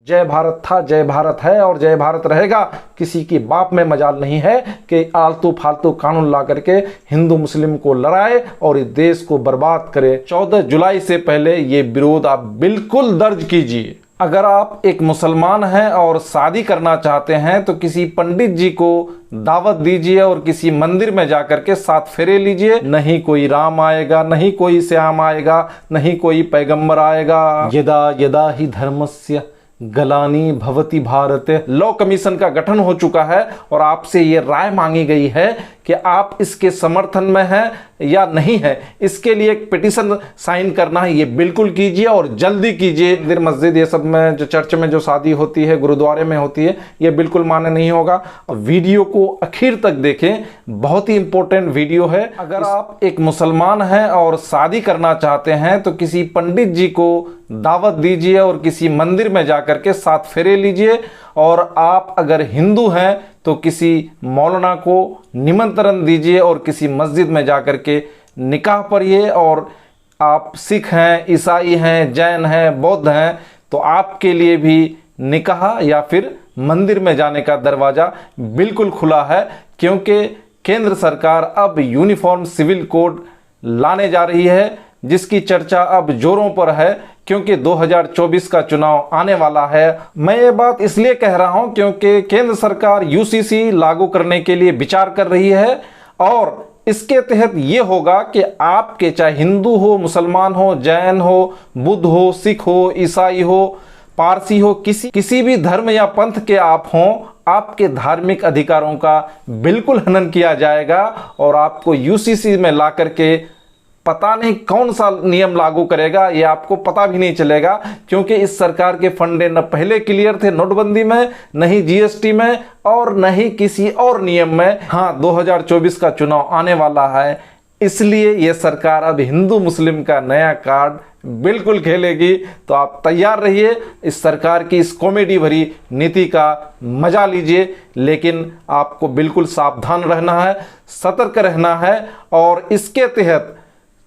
जय भारत था, जय भारत है और जय भारत रहेगा। किसी की बाप में मजाल नहीं है कि आलतू फालतू कानून ला करके हिंदू मुस्लिम को लड़ाए और इस देश को बर्बाद करे। 14 जुलाई से पहले ये विरोध आप बिल्कुल दर्ज कीजिए। अगर आप एक मुसलमान हैं और शादी करना चाहते हैं तो किसी पंडित जी को दावत दीजिए और किसी मंदिर में जाकर के 7 फेरे लीजिए। नहीं कोई राम आएगा, नहीं कोई श्याम आएगा, नहीं कोई पैगंबर आएगा। यदा यदा ही धर्मस्य गलानी भवती भारत। लॉ कमीशन का गठन हो चुका है और आपसे ये राय मांगी गई है कि आप इसके समर्थन में हैं या नहीं है। इसके लिए एक पिटीशन साइन करना है, ये बिल्कुल कीजिए और जल्दी कीजिए। मंदिर मस्जिद ये सब में जो चर्च में जो शादी होती है, गुरुद्वारे में होती है, ये बिल्कुल मान्य नहीं होगा। वीडियो को आखिर तक देखें, बहुत ही इंपॉर्टेंट वीडियो है। अगर आप एक मुसलमान हैं और शादी करना चाहते हैं तो किसी पंडित जी को दावत दीजिए और किसी मंदिर में जाकर के 7 फेरे लीजिए। और आप अगर हिंदू हैं तो किसी मौलाना को निमंत्रण दीजिए और किसी मस्जिद में जाकर के निकाह पढ़िए। और आप सिख हैं, ईसाई हैं, जैन हैं, बौद्ध हैं तो आपके लिए भी निकाह या फिर मंदिर में जाने का दरवाज़ा बिल्कुल खुला है। क्योंकि केंद्र सरकार अब यूनिफॉर्म सिविल कोड लाने जा रही है, जिसकी चर्चा अब जोरों पर है क्योंकि 2024 का चुनाव आने वाला है। मैं ये बात इसलिए कह रहा हूं क्योंकि केंद्र सरकार यूसीसी लागू करने के लिए विचार कर रही है और इसके तहत ये होगा कि आपके चाहे हिंदू हो, मुसलमान हो, जैन हो, बुद्ध हो, सिख हो, ईसाई हो, पारसी हो, किसी भी धर्म या पंथ के आप हों, आपके धार्मिक अधिकारों का बिल्कुल हनन किया जाएगा और आपको यूसीसी में ला करके पता नहीं कौन सा नियम लागू करेगा, ये आपको पता भी नहीं चलेगा। क्योंकि इस सरकार के फंडे न पहले क्लियर थे नोटबंदी में, न ही जीएसटी में और न ही किसी और नियम में। हाँ, 2024 का चुनाव आने वाला है, इसलिए ये सरकार अब हिंदू मुस्लिम का नया कार्ड बिल्कुल खेलेगी। तो आप तैयार रहिए, इस सरकार की इस कॉमेडी भरी नीति का मजा लीजिए। लेकिन आपको बिल्कुल सावधान रहना है, सतर्क रहना है। और इसके तहत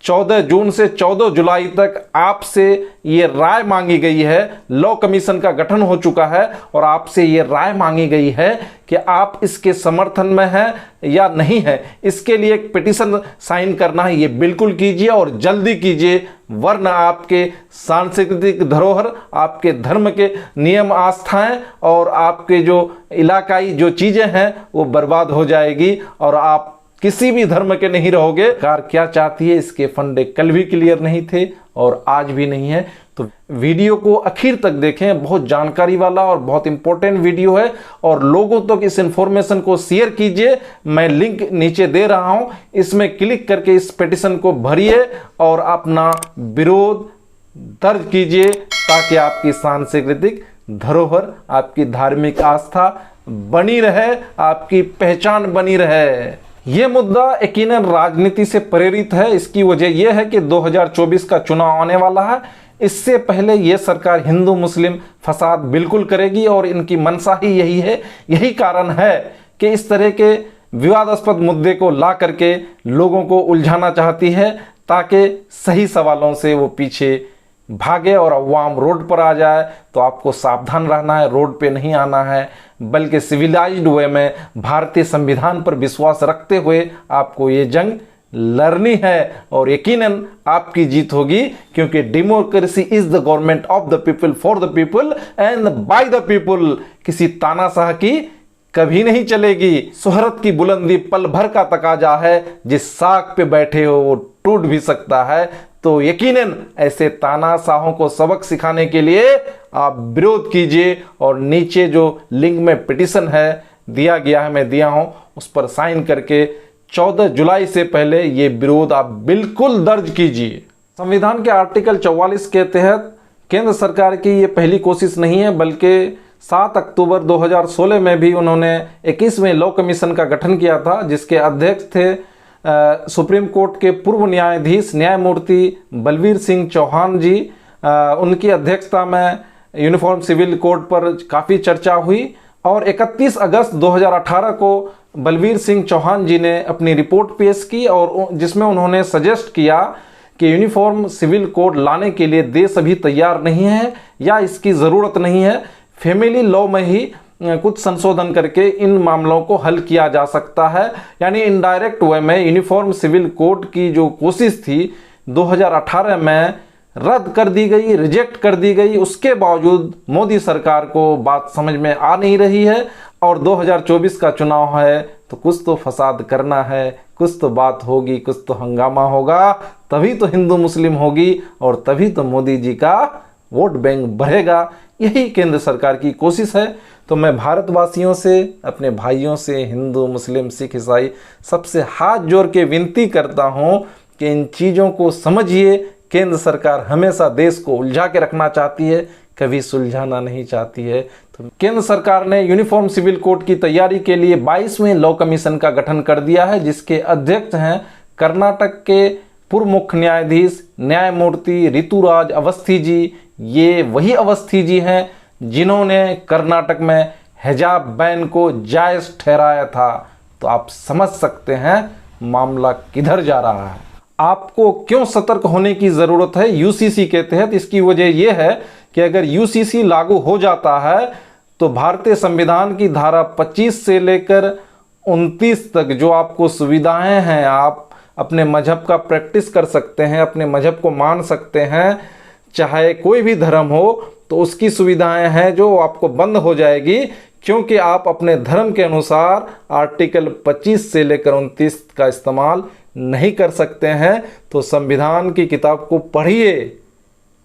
14 जून से 14 जुलाई तक आपसे ये राय मांगी गई है। लॉ कमीशन का गठन हो चुका है और आपसे ये राय मांगी गई है कि आप इसके समर्थन में हैं या नहीं है। इसके लिए एक पिटीशन साइन करना है, ये बिल्कुल कीजिए और जल्दी कीजिए, वरना आपके सांस्कृतिक धरोहर, आपके धर्म के नियम आस्थाएं और आपके जो इलाकाई जो चीज़ें हैं वो बर्बाद हो जाएगी और आप किसी भी धर्म के नहीं रहोगे। सरकार क्या चाहती है, इसके फंडे कल भी क्लियर नहीं थे और आज भी नहीं है। तो वीडियो को आखिर तक देखें, बहुत जानकारी वाला और बहुत इंपॉर्टेंट वीडियो है और लोगों तक इस इंफॉर्मेशन को शेयर कीजिए। मैं लिंक नीचे दे रहा हूं, इसमें क्लिक करके इस पिटीशन को भरिए और अपना विरोध दर्ज कीजिए ताकि आपकी सांस्कृतिक धरोहर, आपकी धार्मिक आस्था बनी रहे, आपकी पहचान बनी रहे। ये मुद्दा यकीनन राजनीति से प्रेरित है। इसकी वजह यह है कि 2024 का चुनाव आने वाला है। इससे पहले ये सरकार हिंदू मुस्लिम फसाद बिल्कुल करेगी और इनकी मंशा ही यही है। यही कारण है कि इस तरह के विवादास्पद मुद्दे को ला करके लोगों को उलझाना चाहती है ताकि सही सवालों से वो पीछे भागे और अवाम रोड पर आ जाए। तो आपको सावधान रहना है, रोड पे नहीं आना है, बल्कि सिविलाइज्ड वे में भारतीय संविधान पर विश्वास रखते हुए आपको ये जंग लड़नी है और यकीनन आपकी जीत होगी। क्योंकि democracy is the government of the people, for the people and by the people. किसी तानाशाह की कभी नहीं चलेगी। शोहरत की बुलंदी पल भर का तकाजा है, जिस साख पे बैठे हो वो टूट भी सकता है। तो यकीनन ऐसे तानाशाहों को सबक सिखाने के लिए आप विरोध कीजिए और नीचे जो लिंक में पिटीशन है दिया गया है, मैं दिया हूं, उस पर साइन करके 14 जुलाई से पहले ये विरोध आप बिल्कुल दर्ज कीजिए। संविधान के आर्टिकल 44 के तहत केंद्र सरकार की ये पहली कोशिश नहीं है, बल्कि 7 अक्टूबर 2016 में भी उन्होंने 21वें लॉ कमीशन का गठन किया था, जिसके अध्यक्ष थे सुप्रीम कोर्ट के पूर्व न्यायाधीश न्यायमूर्ति बलवीर सिंह चौहान जी। उनकी अध्यक्षता में यूनिफॉर्म सिविल कोड पर काफ़ी चर्चा हुई और 31 अगस्त 2018 को बलवीर सिंह चौहान जी ने अपनी रिपोर्ट पेश की और जिसमें उन्होंने सजेस्ट किया कि यूनिफॉर्म सिविल कोड लाने के लिए देश अभी तैयार नहीं है या इसकी ज़रूरत नहीं है। फैमिली लॉ में ही कुछ संशोधन करके इन मामलों को हल किया जा सकता है। यानी इनडायरेक्ट वे में यूनिफॉर्म सिविल कोड की जो कोशिश थी 2018 में रद्द कर दी गई, रिजेक्ट कर दी गई। उसके बावजूद मोदी सरकार को बात समझ में आ नहीं रही है और 2024 का चुनाव है तो कुछ तो फसाद करना है, कुछ तो बात होगी, कुछ तो हंगामा होगा, तभी तो हिंदू मुस्लिम होगी और तभी तो मोदी जी का वोट बैंक बढ़ेगा। यही केंद्र सरकार की कोशिश है। तो मैं भारतवासियों से, अपने भाइयों से, हिंदू मुस्लिम सिख ईसाई सबसे हाथ जोड़ के विनती करता हूं कि इन चीज़ों को समझिए। केंद्र सरकार हमेशा देश को उलझा के रखना चाहती है, कभी सुलझाना नहीं चाहती है। तो केंद्र सरकार ने यूनिफॉर्म सिविल कोड की तैयारी के लिए 22वें लॉ कमीशन का गठन कर दिया है, जिसके अध्यक्ष हैं कर्नाटक के पूर्व मुख्य न्यायाधीश न्यायमूर्ति ऋतुराज अवस्थी जी। ये वही अवस्थी जी हैं जिन्होंने कर्नाटक में हिजाब बैन को जायज़ ठहराया था। तो आप समझ सकते हैं मामला किधर जा रहा है। आपको क्यों सतर्क होने की ज़रूरत है यूसीसी के तहत? इसकी वजह यह है कि अगर यूसीसी लागू हो जाता है तो भारतीय संविधान की धारा 25 से लेकर 29 तक जो आपको सुविधाएं हैं, आप अपने मजहब का प्रैक्टिस कर सकते हैं, अपने मजहब को मान सकते हैं, चाहे कोई भी धर्म हो, तो उसकी सुविधाएं हैं जो आपको बंद हो जाएगी, क्योंकि आप अपने धर्म के अनुसार आर्टिकल 25 से लेकर 29 का इस्तेमाल नहीं कर सकते हैं। तो संविधान की किताब को पढ़िए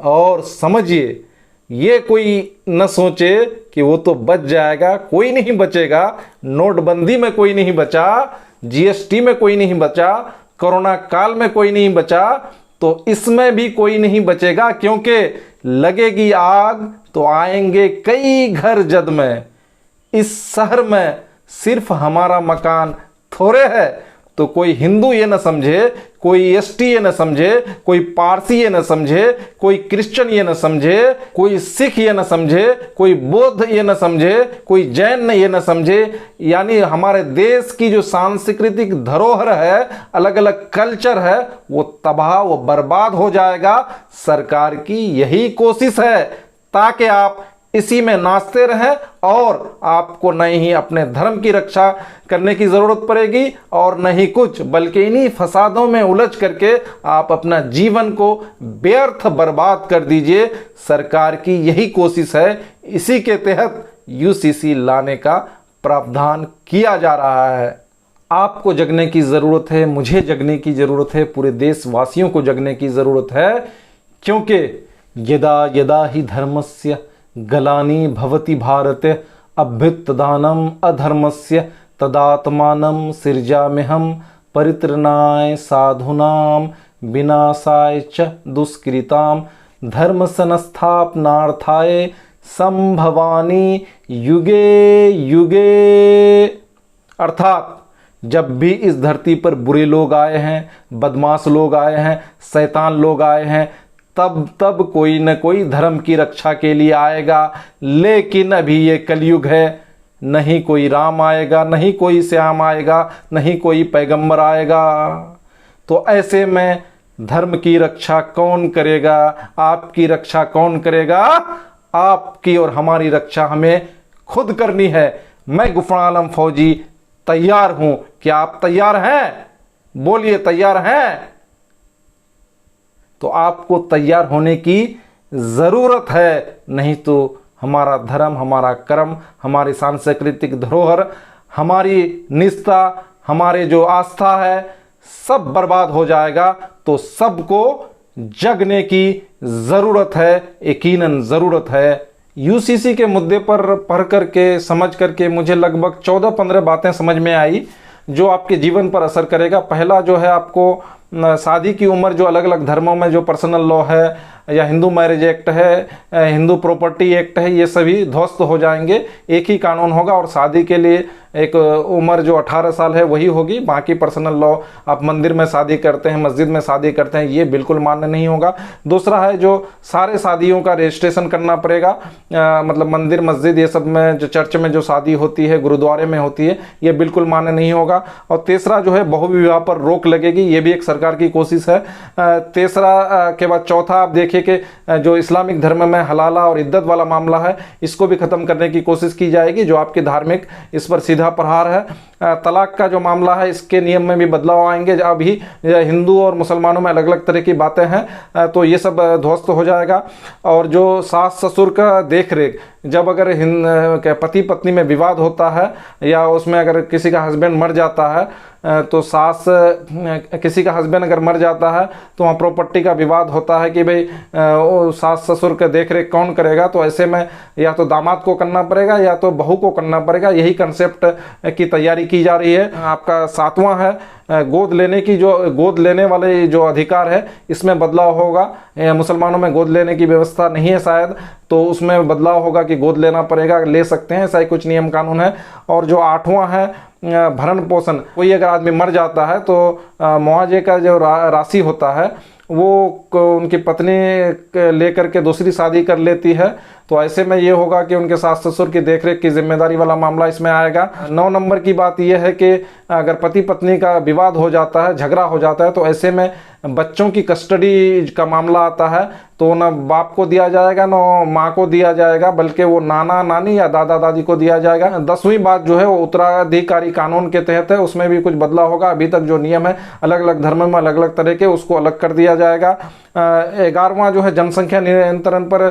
और समझिए। ये कोई न सोचे कि वो तो बच जाएगा, कोई नहीं बचेगा। नोटबंदी में कोई नहीं बचा, जीएसटी में कोई नहीं बचा, कोरोना काल में कोई नहीं बचा, तो इसमें भी कोई नहीं बचेगा, क्योंकि लगेगी आग तो आएंगे कई घर जद में। इस शहर में सिर्फ हमारा मकान थोड़े है। तो कोई हिंदू ये न समझे, कोई एसटी ये न समझे, कोई पारसी ये न समझे, कोई क्रिश्चियन ये न समझे, कोई सिख ये न समझे, कोई बौद्ध ये न समझे, कोई जैन ये न समझे। यानी हमारे देश की जो सांस्कृतिक धरोहर है, अलग अलग कल्चर है, वो तबाह, वो बर्बाद हो जाएगा। सरकार की यही कोशिश है ताकि आप इसी में नाचते रहें और आपको न ही अपने धर्म की रक्षा करने की ज़रूरत पड़ेगी और न ही कुछ, बल्कि इन्हीं फसादों में उलझ करके आप अपना जीवन को व्यर्थ बर्बाद कर दीजिए। सरकार की यही कोशिश है, इसी के तहत यूसीसी लाने का प्रावधान किया जा रहा है। आपको जगने की ज़रूरत है, मुझे जगने की ज़रूरत है, पूरे देशवासियों को जगने की ज़रूरत है, क्योंकि यदा यदा ही धर्मस्य गलानी भवति भारत अभ्युत्थानम अधर्मस्य तदात्मानं सृजाम्यहं परित्रणाय साधूनां विनाशाय च दुष्कृतां धर्म संस्थापनार्थाय संभवानि युगे युगे। अर्थात जब भी इस धरती पर बुरे लोग आए हैं, बदमाश लोग आए हैं, शैतान लोग आए हैं, तब कोई न कोई धर्म की रक्षा के लिए आएगा। लेकिन अभी ये कलयुग है, नहीं कोई राम आएगा, नहीं कोई श्याम आएगा, नहीं कोई पैगंबर आएगा। तो ऐसे में धर्म की रक्षा कौन करेगा? आपकी रक्षा कौन करेगा? आपकी और हमारी रक्षा हमें खुद करनी है। मैं गुफर आलम फौजी तैयार हूं। क्या आप तैयार हैं? बोलिए, तैयार हैं? तो आपको तैयार होने की ज़रूरत है, नहीं तो हमारा धर्म, हमारा कर्म, हमारी सांस्कृतिक धरोहर, हमारी निष्ठा, हमारे जो आस्था है, सब बर्बाद हो जाएगा। तो सबको जगने की ज़रूरत है, यकीनन ज़रूरत है। यूसीसी के मुद्दे पर पढ़ करके, समझ करके मुझे लगभग 14-15 बातें समझ में आई जो आपके जीवन पर असर करेगा। पहला जो है, आपको शादी की उम्र जो अलग अलग धर्मों में जो पर्सनल लॉ है, या हिंदू मैरिज एक्ट है, हिंदू प्रॉपर्टी एक्ट है, ये सभी ध्वस्त हो जाएंगे। एक ही कानून होगा और शादी के लिए एक उम्र जो 18 साल है वही होगी। बाकी पर्सनल लॉ, आप मंदिर में शादी करते हैं, मस्जिद में शादी करते हैं, ये बिल्कुल मान्य नहीं होगा। दूसरा है, जो सारे शादियों का रजिस्ट्रेशन करना पड़ेगा, मतलब मंदिर, मस्जिद, ये सब में, जो चर्च में जो शादी होती है, गुरुद्वारे में होती है, ये बिल्कुल मान्य नहीं होगा। और तीसरा जो है, बहुविवाह पर रोक लगेगी। ये भी एक सरकार की कोशिश है। तीसरा के बाद चौथा आप देखिए कि जो इस्लामिक धर्म में हलाला और इद्दत वाला मामला है, इसको भी ख़त्म करने की कोशिश की जाएगी, जो आपकी धार्मिक इस पर सीधा प्रहार है। तलाक का जो मामला है, इसके नियम में भी बदलाव आएंगे। अभी हिंदू और मुसलमानों में अलग अलग तरह की बातें हैं, तो ये सब ध्वस्त हो जाएगा। और जो सास ससुर का देख रेख, जब अगर पति पत्नी में विवाद होता है या उसमें अगर किसी का हस्बैंड मर जाता है, तो सास किसी का हस्बैंड अगर मर जाता है तो वहाँ प्रॉपर्टी का विवाद होता है कि भाई सास ससुर का देख रेख कौन करेगा। तो ऐसे में या तो दामाद को करना पड़ेगा या तो बहू को करना पड़ेगा। यही कंसेप्ट की तैयारी की जा रही है। आपका सातवां है गोद लेने की, जो गोद लेने वाले जो अधिकार है इसमें बदलाव होगा। मुसलमानों में गोद लेने की व्यवस्था नहीं है शायद, तो उसमें बदलाव होगा कि गोद लेना पड़ेगा, ले सकते हैं, ऐसा ही कुछ नियम कानून है। और जो आठवां है भरण पोषण, कोई अगर आदमी मर जाता है तो मुआवजे का जो राशि होता है वो उनकी पत्नी लेकर के दूसरी शादी कर लेती है। तो ऐसे में ये होगा कि उनके सास ससुर की देखरेख की जिम्मेदारी वाला मामला इसमें आएगा। 9 नंबर की बात यह है कि अगर पति पत्नी का विवाद हो जाता है, झगड़ा हो जाता है, तो ऐसे में बच्चों की कस्टडी का मामला आता है, तो न बाप को दिया जाएगा न माँ को दिया जाएगा, बल्कि वो नाना नानी या दादा दादी को दिया जाएगा। 10वीं बात जो है वो उत्तराधिकारी कानून के तहत है, उसमें भी कुछ बदलाव होगा। अभी तक जो नियम है अलग अलग धर्म में अलग अलग तरह के, उसको अलग कर दिया जाएगा। 11वां जो है जनसंख्या नियंत्रण पर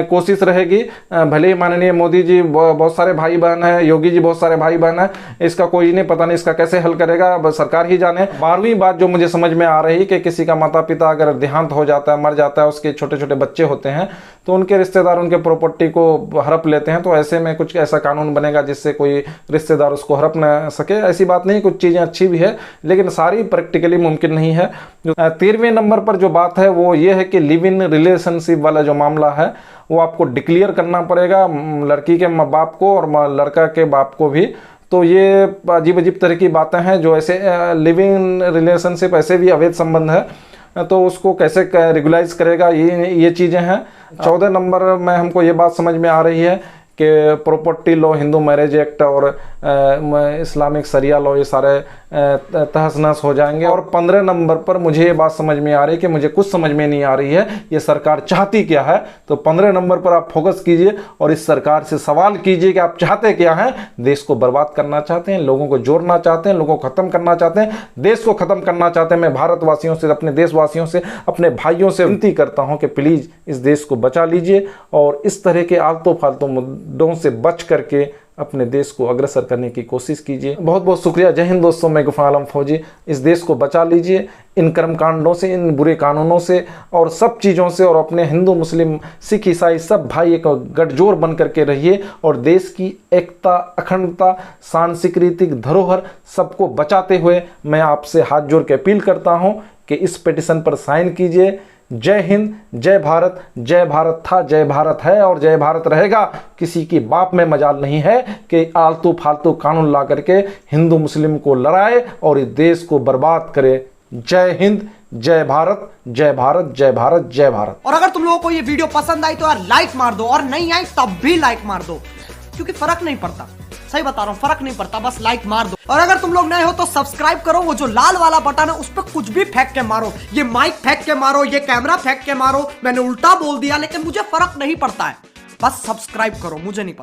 कोशिश रहेगी। भले ही माननीय मोदी जी बहुत सारे भाई बहन हैं, योगी जी बहुत सारे भाई बहन हैं, इसका कोई नहीं, पता नहीं इसका कैसे हल करेगा, सरकार ही जाने। 12वीं बात जो मुझे समझ में आ रही कि किसी का माता पिता अगर देहांत हो जाता है, मर जाता है, उसके छोटे छोटे बच्चे होते हैं, तो उनके रिश्तेदार उनके प्रॉपर्टी को हड़प लेते हैं। तो ऐसे में कुछ ऐसा कानून बनेगा जिससे कोई रिश्तेदार उसको हड़प न सके। ऐसी बात नहीं, कुछ चीज़ें अच्छी भी है, लेकिन सारी प्रैक्टिकली मुमकिन नहीं है। 13वें नंबर पर जो बात है वो ये है कि लिव इन रिलेशनशिप वाला जो मामला है वो आपको डिक्लेयर करना पड़ेगा, लड़की के माँ बाप को और लड़का के बाप को भी। तो ये अजीब अजीब तरह की बातें हैं। जो ऐसे लिविंग इन रिलेशनशिप ऐसे भी अवैध संबंध है, तो उसको कैसे रेगुलाइज करेगा, ये चीज़ें हैं। 14 नंबर में हमको ये बात समझ में आ रही है कि property law, Hindu marriage act और इस्लामिक शरिया लॉ, ये सारे तहस नहस हो जाएंगे। और 15 नंबर पर मुझे ये बात समझ में आ रही है कि मुझे कुछ समझ में नहीं आ रही है ये सरकार चाहती क्या है। तो 15 नंबर पर आप फोकस कीजिए और इस सरकार से सवाल कीजिए कि आप चाहते क्या हैं। देश को बर्बाद करना चाहते हैं, लोगों को जोड़ना चाहते हैं, लोगों को खत्म करना चाहते हैं, देश को खत्म करना चाहते हैं। मैं भारतवासियों से, अपने देशवासियों से, अपने भाइयों से विनती करता हूं कि प्लीज़ इस देश को बचा लीजिए और इस तरह के आलतू फालतू मुद्दों से बच करके अपने देश को अग्रसर करने की कोशिश कीजिए। बहुत बहुत शुक्रिया। जय हिंद दोस्तों, मैं गुफर आलम फौजी। इस देश को बचा लीजिए इन कर्मकांडों से, इन बुरे कानूनों से और सब चीज़ों से, और अपने हिंदू मुस्लिम सिख ईसाई सब भाई एक गठजोड़ बन करके रहिए और देश की एकता, अखंडता, सांस्कृतिक धरोहर सबको बचाते हुए मैं आपसे हाथ जोड़ के अपील करता हूँ कि इस पिटीशन पर साइन कीजिए। जय हिंद, जय भारत। जय भारत था, जय भारत है और जय भारत रहेगा। किसी की बाप में मजाल नहीं है कि आलतू फालतू कानून ला करके हिंदू मुस्लिम को लड़ाए और इस देश को बर्बाद करे। जय हिंद, जय भारत, जय भारत, जय भारत, जय भारत। और अगर तुम लोगों को ये वीडियो पसंद आई तो यार लाइक मार दो, और नहीं आई तब भी लाइक मार दो, क्योंकि फर्क नहीं पड़ता। सही बता रहा हूँ, फर्क नहीं पड़ता, बस लाइक मार दो। और अगर तुम लोग नए हो तो सब्सक्राइब करो, वो जो लाल वाला बटन है उस पर कुछ भी फेंक के मारो, ये माइक फेंक के मारो, ये कैमरा फेंक के मारो, मैंने उल्टा बोल दिया लेकिन मुझे फर्क नहीं पड़ता है, बस सब्सक्राइब करो, मुझे नहीं पता।